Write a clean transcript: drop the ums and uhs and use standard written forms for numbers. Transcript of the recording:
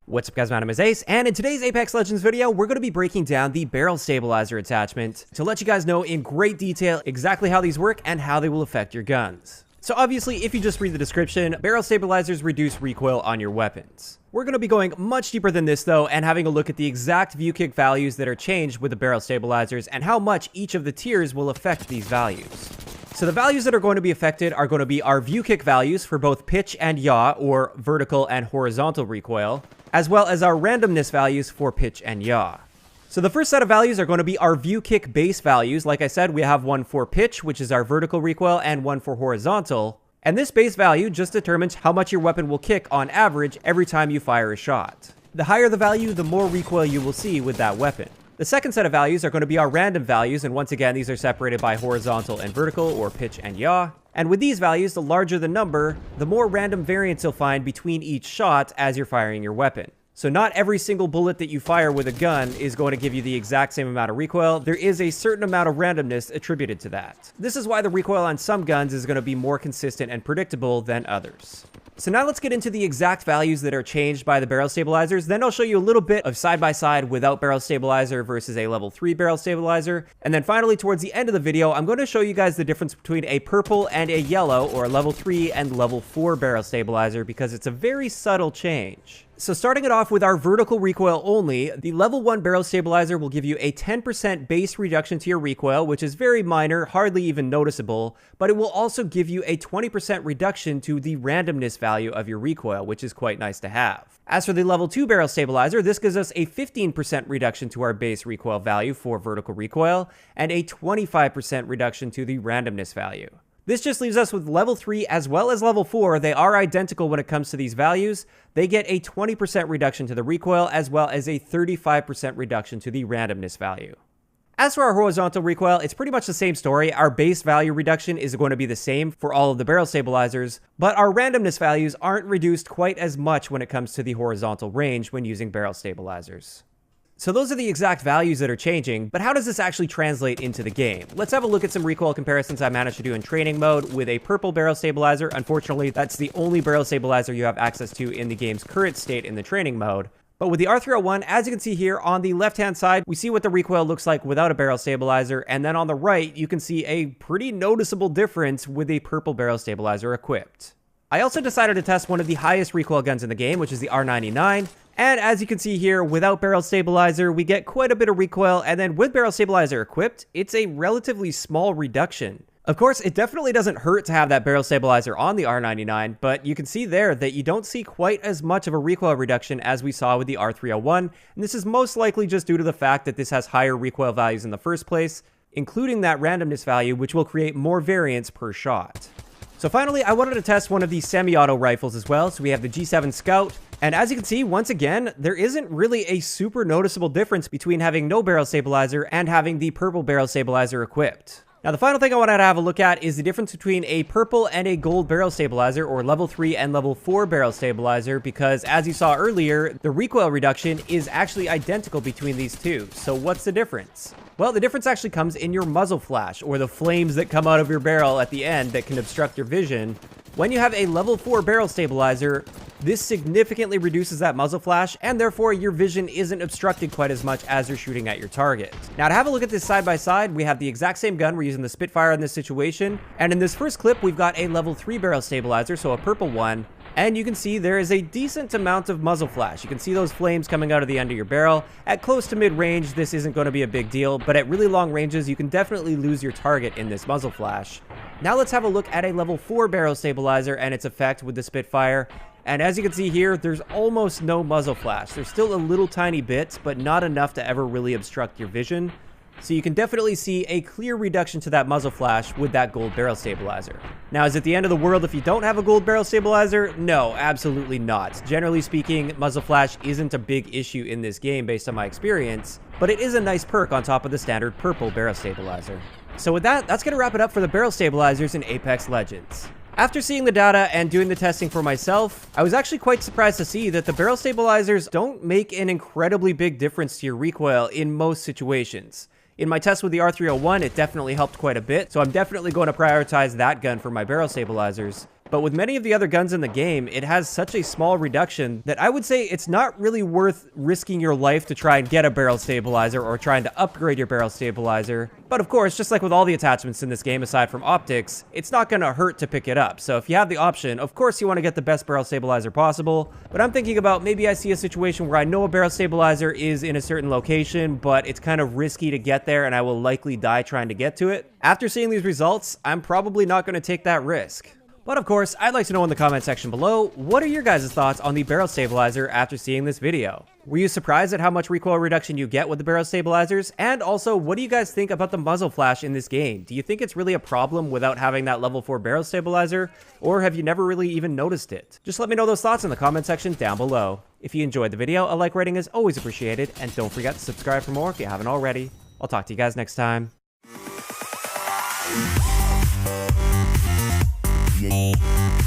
What's up guys, my name is Ace, and in today's Apex Legends video, we're going to be breaking down the barrel stabilizer attachment to let you guys know in great detail exactly how these work and how they will affect your guns. So obviously, if you just read the description, barrel stabilizers reduce recoil on your weapons. We're going to be going much deeper than this though, and having a look at the exact view kick values that are changed with the barrel stabilizers and how much each of the tiers will affect these values. So the values that are going to be affected are going to be our view kick values for both pitch and yaw, or vertical and horizontal recoil, as well as our randomness values for pitch and yaw. So the first set of values are going to be our view kick base values. Like I said, we have one for pitch, which is our vertical recoil, and one for horizontal. And this base value just determines how much your weapon will kick on average every time you fire a shot. The higher the value, the more recoil you will see with that weapon. The second set of values are going to be our random values, and once again, these are separated by horizontal and vertical, or pitch and yaw. And with these values, the larger the number, the more random variance you'll find between each shot as you're firing your weapon. So not every single bullet that you fire with a gun is going to give you the exact same amount of recoil. There is a certain amount of randomness attributed to that. This is why the recoil on some guns is going to be more consistent and predictable than others. So now let's get into the exact values that are changed by the barrel stabilizers. Then I'll show you a little bit of side-by-side without barrel stabilizer versus a level 3 barrel stabilizer. And then finally, towards the end of the video, I'm going to show you guys the difference between a purple and a yellow, or a level 3 and level 4 barrel stabilizer, because it's a very subtle change. So starting it off with our vertical recoil only, the level 1 barrel stabilizer will give you a 10% base reduction to your recoil, which is very minor, hardly even noticeable, but it will also give you a 20% reduction to the randomness value of your recoil, which is quite nice to have. As for the level 2 barrel stabilizer, this gives us a 15% reduction to our base recoil value for vertical recoil, and a 25% reduction to the randomness value. This just leaves us with level 3 as well as level 4. They are identical when it comes to these values. They get a 20% reduction to the recoil, as well as a 35% reduction to the randomness value. As for our horizontal recoil, it's pretty much the same story. Our base value reduction is going to be the same for all of the barrel stabilizers, but our randomness values aren't reduced quite as much when it comes to the horizontal range when using barrel stabilizers. So those are the exact values that are changing, but how does this actually translate into the game? Let's have a look at some recoil comparisons I managed to do in training mode with a purple barrel stabilizer. Unfortunately, that's the only barrel stabilizer you have access to in the game's current state in the training mode. But with the R301, as you can see here on the left-hand side, we see what the recoil looks like without a barrel stabilizer, and then on the right, you can see a pretty noticeable difference with a purple barrel stabilizer equipped. I also decided to test one of the highest recoil guns in the game, which is the R99. And as you can see here, without barrel stabilizer, we get quite a bit of recoil, and then with barrel stabilizer equipped, it's a relatively small reduction. Of course, it definitely doesn't hurt to have that barrel stabilizer on the R99, but you can see there that you don't see quite as much of a recoil reduction as we saw with the R301, and this is most likely just due to the fact that this has higher recoil values in the first place, including that randomness value, which will create more variance per shot. So finally, I wanted to test one of these semi-auto rifles as well. So we have the G7 Scout. And as you can see, once again, there isn't really a super noticeable difference between having no barrel stabilizer and having the purple barrel stabilizer equipped. Now, the final thing I wanted to have a look at is the difference between a purple and a gold barrel stabilizer, or level 3 and level 4 barrel stabilizer, because as you saw earlier, the recoil reduction is actually identical between these two. So what's the difference? Well, the difference actually comes in your muzzle flash, or the flames that come out of your barrel at the end that can obstruct your vision. When you have a level 4 barrel stabilizer, this significantly reduces that muzzle flash, and therefore your vision isn't obstructed quite as much as you're shooting at your target. Now, to have a look at this side by side, we have the exact same gun. We're using the Spitfire in this situation, and in this first clip, we've got a level 3 barrel stabilizer, so a purple one. And you can see there is a decent amount of muzzle flash. You can see those flames coming out of the end of your barrel. At close to mid-range, this isn't going to be a big deal, but at really long ranges, you can definitely lose your target in this muzzle flash. Now let's have a look at a level 4 barrel stabilizer and its effect with the Spitfire. And as you can see here, there's almost no muzzle flash. There's still a little tiny bit, but not enough to ever really obstruct your vision. So you can definitely see a clear reduction to that muzzle flash with that gold barrel stabilizer. Now, is it the end of the world if you don't have a gold barrel stabilizer? No, absolutely not. Generally speaking, muzzle flash isn't a big issue in this game based on my experience, but it is a nice perk on top of the standard purple barrel stabilizer. So with that, that's going to wrap it up for the barrel stabilizers in Apex Legends. After seeing the data and doing the testing for myself, I was actually quite surprised to see that the barrel stabilizers don't make an incredibly big difference to your recoil in most situations. In my test with the R301, it definitely helped quite a bit, so I'm definitely going to prioritize that gun for my barrel stabilizers. But with many of the other guns in the game, it has such a small reduction that I would say it's not really worth risking your life to try and get a barrel stabilizer or trying to upgrade your barrel stabilizer. But of course, just like with all the attachments in this game aside from optics, it's not going to hurt to pick it up. So if you have the option, of course you want to get the best barrel stabilizer possible. But I'm thinking about maybe I see a situation where I know a barrel stabilizer is in a certain location, but it's kind of risky to get there and I will likely die trying to get to it. After seeing these results, I'm probably not going to take that risk. But of course, I'd like to know in the comment section below, what are your guys' thoughts on the barrel stabilizer after seeing this video? Were you surprised at how much recoil reduction you get with the barrel stabilizers? And also, what do you guys think about the muzzle flash in this game? Do you think it's really a problem without having that level 4 barrel stabilizer? Or have you never really even noticed it? Just let me know those thoughts in the comment section down below. If you enjoyed the video, a like rating is always appreciated, and don't forget to subscribe for more if you haven't already. I'll talk to you guys next time. Yeah.